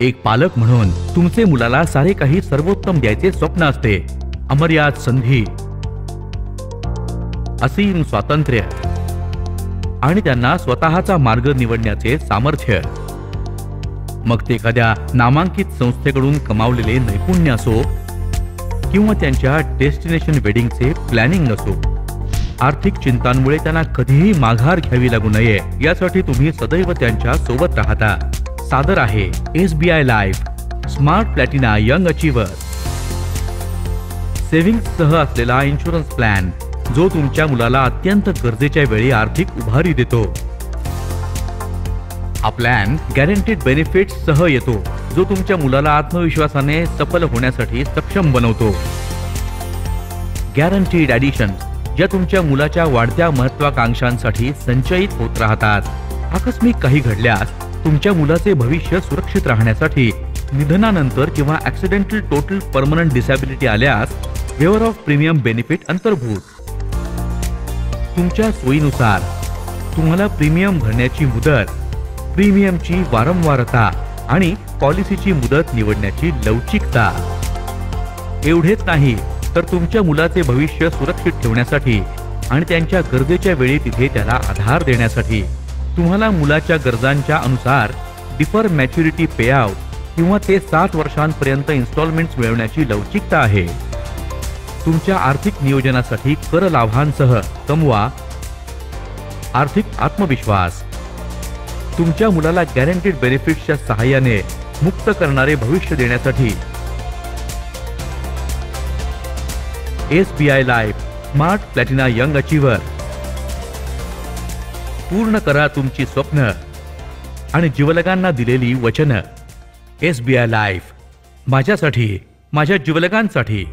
एक पालक म्हणून तुमचे मुलाला सारे काही सर्वोत्तम द्यायचे स्वप्न असते. अमर्याद संधी, असीम स्वातंत्र्य आणि त्यांना स्वतःचा मार्ग निवडण्याचे सामर्थ्य. मग ते एखाद्या नामांकित संस्थेकडून कमावलेले नैपुण्य असो किंवा त्यांच्या डेस्टिनेशन वेडिंगचे प्लॅनिंग असो. आर्थिक चिंतांमुळे त्यांना कधीही माघार घ्यावी लागू नये यासाठी तुम्ही सदैव त्यांच्या सोबत राहता. सादर आहे SBI life smart platina young achiever. सेव्हिंग्जसह असलेला इन्शुरन्स प्लॅन जो तुमच्या मुलाला अत्यंत गरजेच्या वेळी आर्थिक उभारी देतो. हा प्लॅन गॅरंटीड बेनिफिट्स सह येतो जो तुमच्या मुलाला आत्मविश्वासाने सफल होण्यासाठी सक्षम बनवतो. गॅरंटीड ॲडिशन ज्या तुमच्या मुलाच्या वाढत्या महत्वाकांक्षांसाठी संचयित होत राहतात. आकस्मिक काही घडल्यास तुमच्या मुलाचे भविष्य सुरक्षित राहण्यासाठी निधनानंतर किंवा ॲक्सिडेंटल टोटल परमनंट डिसॅबिलिटी आल्यास वेवर ऑफ प्रीमियम बेनिफिट अंतर्भूत. तुमच्या सोयीनुसार तुम्हाला प्रीमियम भरण्याची मुदत, प्रीमियमची वारंवारता आणि पॉलिसीची मुदत निवडण्याची लवचिकता. एवढेच नाही तर तुमच्या मुलाचे भविष्य सुरक्षित ठेवण्यासाठी आणि त्यांच्या गरजेच्या वेळी तिथे त्याला आधार देण्यासाठी तुम्हाला मुलाच्या गरजांच्या अनुसार डिफर मॅच्युरिटी पेआउट किंवा ते 60 वर्षांपर्यंत इन्स्टॉलमेंट्स मिळवण्याची लवचिकता आहे. तुमच्या आर्थिक नियोजनासाठी कर लाभांसह कमवा आर्थिक आत्मविश्वास. तुमच्या मुलाला गॅरंटीड बेनिफिट्सच्या सहाय्याने मुक्त करणारे भविष्य देण्यासाठी SBI life smart platina young achiever. पूर्ण करा तुमची स्वप्न आणि जिवलगांना दिलेली वचन. SBI लाईफ, माझ्यासाठी, माझ्या जिवलगांसाठी.